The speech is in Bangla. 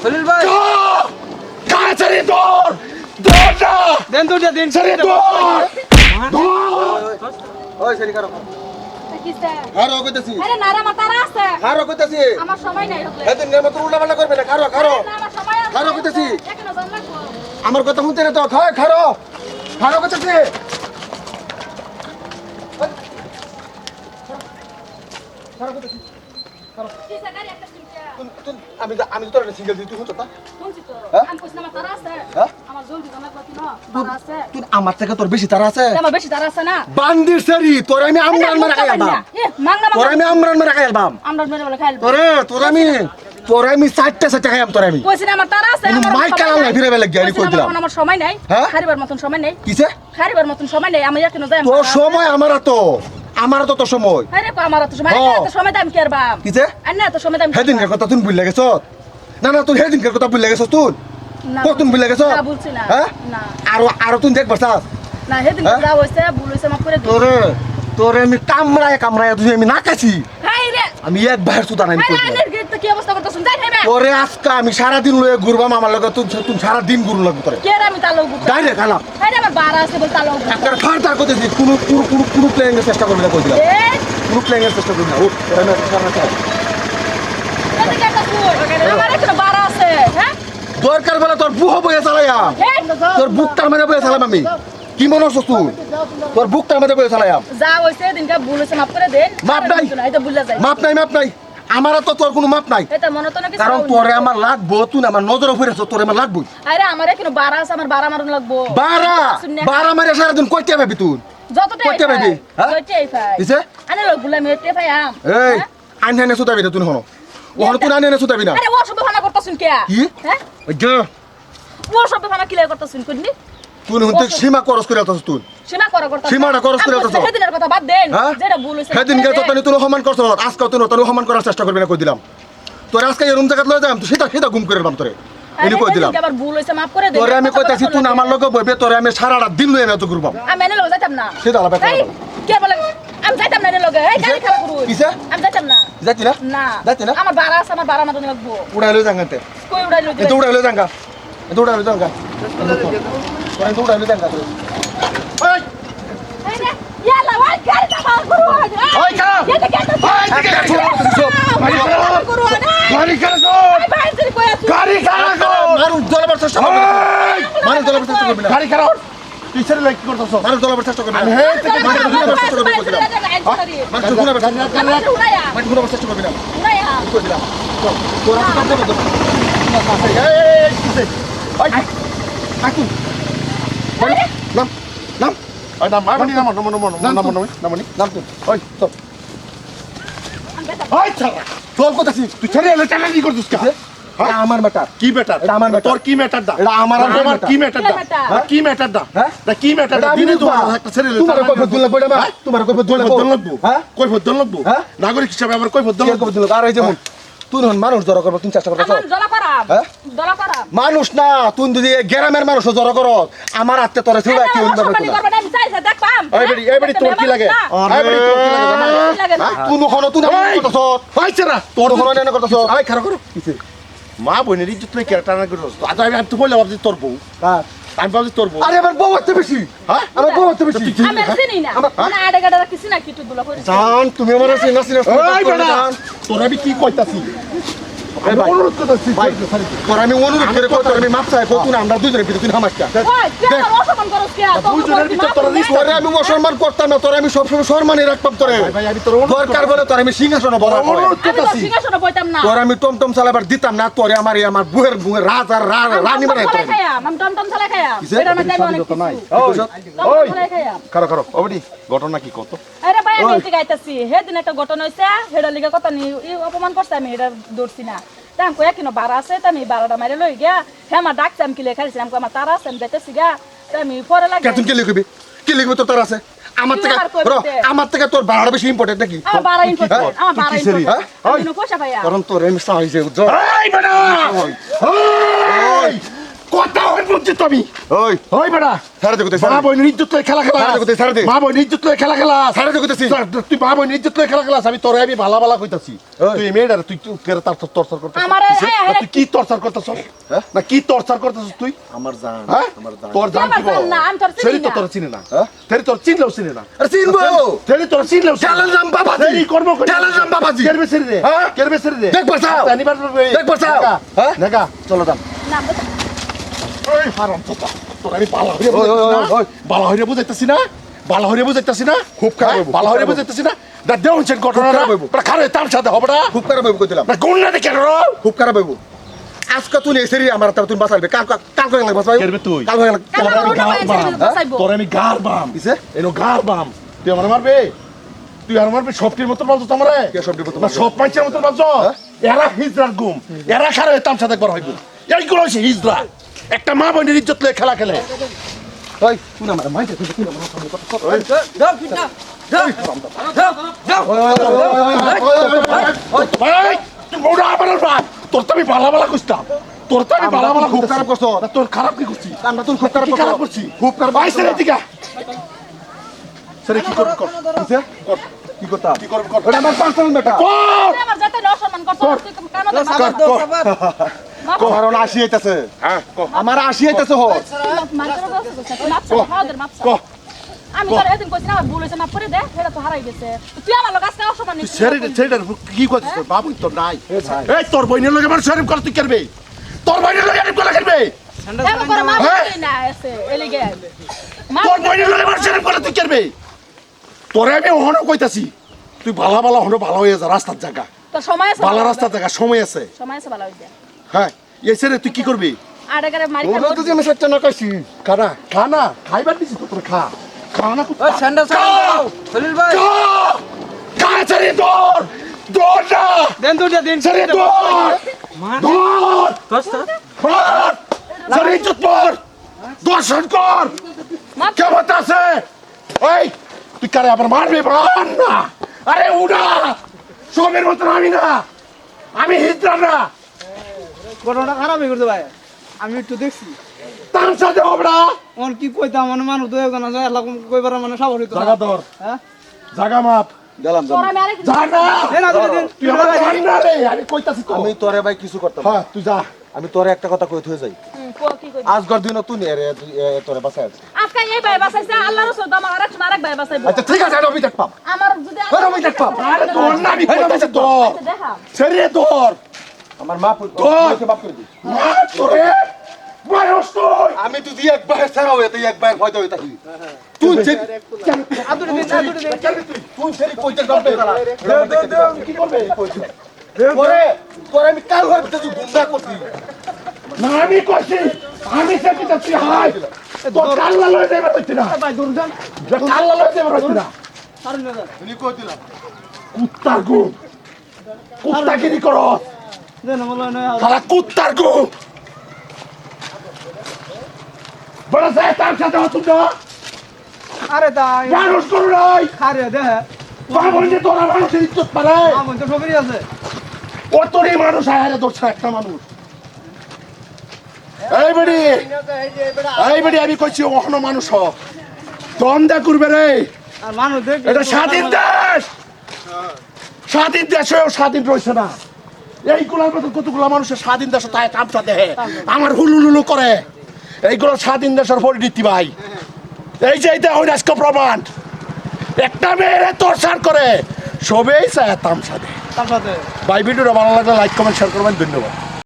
খলিল ভাই কাছারি দৌড় দৌড় না দেন তো দেন সারি দৌড় দৌড় ওই সেরি করো কিসে খারো কইতাছি আরে নারা মাতারা আছে খারো কইতাছি আমার সময় নাই হলে এদিন নেমে তো উল্টা পাল্টা করবে না খারো খারো না আমার সময় আছে খারো কইতাছি এখনো জন্ম লাগবো আমার কথা শুনতে না তো খারো খারো কইতাছি খারো কইতাছি কিসে গাড়ি একটা সিনকে আমি তোর সিঙ্গেল দিই তুই শুনছ তা শুনছি তো হ্যাঁ? আমি কইছিলাম মাতারা আছে হ্যাঁ? আমার জলদি জমা করতে না তারা আছে তুই আমার থেকে তোর বেশি তারা আছে আমার বেশি তারা আছে না বান্দির সারি তোর আমি আমরান মারা খাইলাম মাংনা তোর আমি আমরান মারা খাইলাম আমরা মেরে বলে খাইল তোর আমি চারটে খাইলাম তোর আমি কইছিলাম আমার তারা আছে আমার মাইক কালাম না ফিরে বেলা গিয়ে কই দিলাম আমার সময় নাই হ্যাঁ? খারিবার মতন সময় নাই কিসে খারিবার মতন সময় নাই আমি এখনো যাই তোর সময় আমার তো তোর সময় আরে কো আমার তো সময় হ্যাঁ। তো সময় দাম কি আর বাম কিসে আন্না তো সময় দাম হেদিনকার কথা তুই ভুলে গেছ না তুই হেদিনকার কথা ভুলে গেছ তুই কতদিন ভুলে গেছ না বলছি না হ্যাঁ না আরো তুই দেখবার চাস না হেদিন হ্যাঁ? যা হইছে ভুল হইছে মাফ করে দিও তোরে আমি কামড়ায় তুই আমি না কাছি হাই রে আমি এক ভাইয়ের সুদান আমি হাই কই রে দিলাম আনের গেট কি অবস্থা করতেছ যাই নেবে তোরে আজকে আমি সারাদিন লয়ে ঘুরবাম আমার লগে তুই সারাদিন ঘুরু লাগবে তোরে কে রে আমি তালো গুতা ডাইরেক্ট খালাম হাই রে আমার বারা আছে বল তালো গুতা একটা ফারতার করতেছি কোনো প্লেইং এর চেষ্টা করবি না কই দিলাম এ কোনো প্লেইং এর চেষ্টা করবি না উঠ এটা না সামনে চাই এদিকে একটা ফুল আমার এখানে বারা আছে হ্যাঁ দরকার বলে তোর বুহ বয়ে চালাইয়া তোর বুকটার মধ্যে বয়ে চালাম আমি কি মনে হচ্ছে তুই তোর বুকটার মধ্যে বয়ে চালাইয়াম যা হইছে দিনকা ভুল হইছে মাফ করে দেন মাপ নাই। এটা ভুলে যাই মাপ নাই আমার তো তোর কোনো মাপ নাই এটা মনে তো নাকি কারণ তোরে আমার লাগবো তুই না আমার নজরে ফিরেছ তোরে আমার লাগবো আরে আমার এখানে বারা আছে আমার বারা মারুন লাগবো বারা মারে সারাদিন কইতে পাবি তুই যতটাই কইতে পাবি হ্যাঁ যতটাই পাই কিসে আনে লোক গুলা মেটে পাই আম এই আনহানে সুতাবি না তুই হনো ওহন তুই আনহানে সুতাবি না আরে ও সব ভানা করতাছুন কে কি? হ্যাঁ ওই যে ও সব ভানা কিলাই করতাছুন কোননি তুই হতে সীমা করস করে আছিস তুই সীমা করা করতাছুন সীমাটা করস করে আছিস সেদিনের কথা বাদ দেন হ্যাঁ? যেটা ভুল হইছে সেদিন গে তো তুই সমান করছ আজকে তুই সমান করার চেষ্টা করবি না কই দিলাম তোর আজকে এই রুম জায়গা লয়ে যাম তুই সেটা গুম করে দিলাম তোরে এনি কই দিলাম আবার ভুল হইছে মাফ করে দেন তোরে আমি কইতাছি তুই আমার লগে বইবে তোরে আমি সারা রাত দিন লয়ে এত ঘুরবাম আমি এনে লগে যাইতাম না সেটা আলাদা কথা। এই, কে বলে আমি যাইতাম না এনে লগে এই গাড়ি খারাপ করুন কিসে? আমি যাইতাম না যাইতি না না যাইতি না আমার বারা আছে আমার বারা মারুন লাগবো উড়াইলো জাঙ্গাতে কই উড়াইলো এত উড়াইলো জাঙ্গা তোরে উড়াইলো জাঙ্গা ওই এই রে ইয়ালা ওই গাড়ি চাপা করুন ওই খারাপ এটা কেন ওই দিকে গাড়ি খারাপ মারু দলাবার চেষ্টা করবি না মারু দলাবার চেষ্টা করবি না গাড়ি খারাপ পিছনে লাইক করতেছ মারু দলাবার চেষ্টা করবি না হে থেকে মারু দলাবার চেষ্টা করবি কইছিলাম মারু দলাবার চেষ্টা করবি না কইছিলাম তোরা তো করতে পারতো এই কিসে ওই আকু নাম নাম ওই নাম মারনি নাম নাম তুই ওই তো ওই ছাড়া তোর কথা তুই ছেড়ে এলে টাকা কি করছিস কা আমার ম্যাটার কি ম্যাটার এটা আমার ম্যাটার তোর কি ম্যাটার দা এটা আমার তোমার কি ম্যাটার দা হ্যাঁ? কি ম্যাটার দা হ্যাঁ? দা কি ম্যাটার দা দিনে তোমার একটা ছেড়ে তোমার কই বদল লাগবে না তোমার কই বদল লাগবো হ্যাঁ কই বদল লাগবো হ্যাঁ? নাগরিক হিসাবে আবার কই বদল কি লাগবো বদল আর এই যেমন তুই হন মানুষ জড়ো করব তুই চেষ্টা করছ আমার দলা পারাম হ্যাঁ? দলা পারাম মানুষ না তুই যদি গ্রামের মানুষ জড়ো কর আমার হাতে তোরে ছেড়ে কি হইবা আমি করব না আমি চাই দেখ পাম এই বাড়ি তোর কি লাগে এই বাড়ি তোর কি লাগে তুই হন তুই করতেছ ওই ছেড়া তোর হন না করতেছ আই খারাপ করো মা বোনের ইজ্জত লই কেটা না করছ আজ আমি তো বলে ভাবছি তোর বউ আমি ভাবছি তোর বউ আরে আমার বউ হচ্ছে বেশি হ্যাঁ আমার বউ হচ্ছে বেশি আমি চিনি না না আড়ে গাড়া কিছু না কিছু দুলা করে জান তুমি আমার চিনা চিনা ওই বেটা তোর আমি কি কইতাছি আমি অনুরোধ করতেছি ভাই তোর আমি অনুরোধ করে কত আমি মাপ চাই কত না আমরা দুজনের ভিতরে তুই হামাসটা ওই কে অসম্মান করছ কে দুজনের ভিতর তোরা তোরে আমি অসম্মান করতাম না তোরে আমি সবসময় সম্মানে রাখতাম তোরে ভাই আমি তোর অনুরোধ দরকার বলে তোরে আমি সিংহাসনে বড় অনুরোধ আমি তো করতেছি সিংহাসনে বইতাম না তোরে আমি টমটম চালাবার দিতাম না তোরে আমার বুয়ের রাজা রানী বানাই তোরে আমি টমটম চালাই খাইয়াম কিসে? এটা না যাইব অনেক নাই কিছু ওই চালাই খাইয়াম খারাপ ওবডি ঘটনা কি কত আরে ভাই আমি এদিকে আইতাছি সেদিন একটা ঘটনা হইছে হেডা লিগা কথা নি অপমান করছে আমি এটা দৌড়ছি না তা আমি কয়া কিনো বারা আছে তা আমি বারাটা মারে লই গিয়া হে আমার ডাকছে আমি কি লেখাইছি আমি আমার তারা আছে আমি যাইতেছি গা তা আমি পরে লাগে কে তুমি কি লিখবি তোর তার আছে আমার থেকে কি আর করবি? আমার থেকে তোর ভাড়া বেশি ইম্পর্টেন্ট নাকি আমার বারা ইম্পর্টেন্ট আমার বারা কিসের, ইম্পর্টেন্ট হ্যাঁ? আমি নো পয়সা পাইয়া কারণ তোর আমি সাহায্য এই বেটা ওই কথা হয় বুঝছি তুমি ওই ওই বেটা সারা দেখতে মা বোনের ইজ্জত লয়ে খেলা খেলা সারা দেখতে সারা দে মা বোনের ইজ্জত লয়ে খেলা খেলা সারা দেখতেছি তুই মা বোনের ইজ্জত লয়ে খেলা খেলা আমি তোরে আমি ভালা ভালা কইতাছি ওই। তুই মেয়েডার তুই কেরে তার টর্চার করতেছিস আমারে তুই কি টর্চার করতেছ হ্যাঁ? না কি টর্চার করতেছিস তুই আমার জান হ্যাঁ আমার জান তোর জান কি আমার জান না, আমি তোর চিনি সেরি তো না। তোর চিনে না হ্যাঁ? সেরি তোর চিনলেও চিনে না আরে চিনবো সেরি তোর চিনলেও চিনে না। চ্যালেঞ্জ নাম বাবাজি সেরি কর্ম করে চ্যালেঞ্জ নাম বাবাজি কেরবে সেরি রে হ্যাঁ? কেরবে সেরি রে দেখবার চাও? জানিবার দেখবার চাও? হ্যাঁ? নেগা চলো যান না বুঝতে ওই হারাম তোতা তোর আমি বালা হইরে ওই, ওই, ওই, ওই। বালা হইরে বুঝাইতাছি না বালা হইরে বুঝাইতাছি না খুব খারাপ হইবো, বালা খুব হইরে খারাপ বুঝাইতাছি না দা দেউনছেন ঘটনা খারাপ হইবো। খারে তার সাথে হবে না খুব খারাপ হইব কইছিলাম না গুণ না দেখে রো খুব খারাপ হইব আজকে তুই এসেরি আমার তার তুই বাঁচাইবে কাল কাল করে লাগবে বাঁচাইবে কেরবে তুই? কাল করে কাল তোর আমি ওটা গার বাইরে বাম ছেড়ে বাঁচাইবো। তোর আমি গার বাম কিসে এনো গার বাম তুই আমার মারবে তুই আর মারবে সবটির মতো বলছো তোমারে কে সবটির মতো না বলছো? সব পাঁচের মতো বলছো এরা হিজরার গুম এরা খারে তামসা দেখবার হইব এইগুলো হচ্ছে হিজরা একটা মা বোনের ইজ্জত লয়ে খেলা খেলে ওই তুই না আমার মাইতে তুই না আমার সামনে কথা কর ওই যাও তুই যাও যাও যাও যাও ভাই তুই মোড়া আমার বাপ তোর তো আমি বালা বালা কইতাম তোর তো আমি বালা বালা খুব খারাপ করছো। না, তোর খারাপ কি করছি আমরা তুই খুব খারাপ কি খারাপ করছি খুব খারাপ ভাই সেরে দিকা সেরে কি করবি কর কিসে কর কি করতাম কি করবি কর ওটা আমার পার্সোনাল ম্যাটার কর তুই আমার যাতে অসম্মান করছো তুই কেন দে সাবার দাও সাবার আমার আসি আইতাছে হ্যাঁ কর আমার আসি আইতাছে হ আমি তোর এদিন কইছি না ভুল হইছে মাফ করে দে সেটা তো হারাই গেছে তুই আমার লোক আজকে অসম্মান তুই সেরে সেটার কি করছিস তোর বাবু তোর নাই এই তোর বইনের লগে আমার শরীফ কর তুই করবে তোর বইনের লগে আমি কোলা করবে এমন করে মাফ করে না এসে এলিগে তোর বইনের লগে আমার শরীফ কর তুই করবে তোরে আমি ওহনো কইতাছি তুই ভালা ভালা হনো ভালো হয়ে যা রাস্তার জায়গা তো সময় আছে ভালো রাস্তার জায়গা সময় আছে সময় আছে ভালো হইছে হ্যাঁ এসে রে তুই কি করবি আরে করে মারি ওটা তো আমি সত্য না কইছি খানা খানা খাইবার দিছি তো তোর খা খানা কুত্তা ওই স্যান্ডেল দাও খলিল ভাই খা ছেড়ে তোর দৌড় না দেন তো দেন ছেড়ে তোর দৌড় কষ্ট ধর ছেড়ে ইজ্জত পর দর্শন কর মাফ কে বাতাসে এই তুই কারে আবার মারবে বান না আরে উড়া সবের মতন আমি না আমি হিজড়া না ঘটনাটা খারাপ হয়ে গেছে ভাই আমি একটু দেখছি তার সাথে হবড়া অন কি কইতাম মানে মানুষ তো একজন আছে এলাকা কইবার মানে সাবর হইতো জাগা ধর হ্যাঁ জাগা মাপ গেলাম তোর আমি আরেক জাগা দেন আদরে দেন তুই আমার জান না রে আমি কইতাছি তো আমি তোরে ভাই কিছু করতাম হ্যাঁ তুই যা আমি তোরে একটা কথা কই থই যাই কি কই আজগর দিন তুই এরে তোরে বাঁচাই আছে আজকে এই ভাই বাসাইছে আল্লাহর রাসূল তো আমার আরেক ভাই বাসাইবো আচ্ছা ঠিক আছে আমি দেখপাম আমার যদি আমি দেখপাম আরে তোর না আমি কইতাছি তো আচ্ছা, দেখা ছেড়ে তোর আমার মা তোর। মাফ করে দি মার তোরে বয়স তুই আমি তো তুই একবার ছাড়াও তুই একবার হয়তো হইতা তুই আদরে দেন তুই সেরি কইতে গল্পে গলা কি করবে পরে পরে আমি কাল হয়ে তুই গুন্ডা করছি না আমি কইছি আমি সেটি যাচ্ছি হাই তোর কাল্লা লয়ে যাবে কইছি না ভাই দূর যান কাল্লা লয়ে যাবে কইছি না সারুন না তুমি কই দিলাম কুত্তার গু কুত্তাগিরি করো দেন বলো না সারা কুত্তার গু বড় সাহেব তার সাথে হতুন না আরে তাই মানুষ করু নাই খারে দে বাবন যে তোরা মানুষের ইজ্জত পালে আমন তো সবই আছে অতরি মানুষ আয়ারে ধরছে একটা মানুষ এই বেড়ি আমি কইছি ওখানে মানুষ হ দন্দা করবে রে আর মানুষ দেখ এটা স্বাধীন দেশ স্বাধীন দেশেও স্বাধীন রয়েছে না এইগুলোর মতো কতগুলো মানুষের স্বাধীন দেশ তাই তামসা দেহে আমার হুলুলুলু করে এইগুলো স্বাধীন দেশের পরিণতি ভাই এই যে এইটা ওই আজকে প্রমাণ একটা মেয়েরে তোরসার করে সবেই চায় তামসা দেয় তার সাথে ভাই ভিডিওটা ভালো লাগলে লাইক কমেন্ট শেয়ার করবেন ধন্যবাদ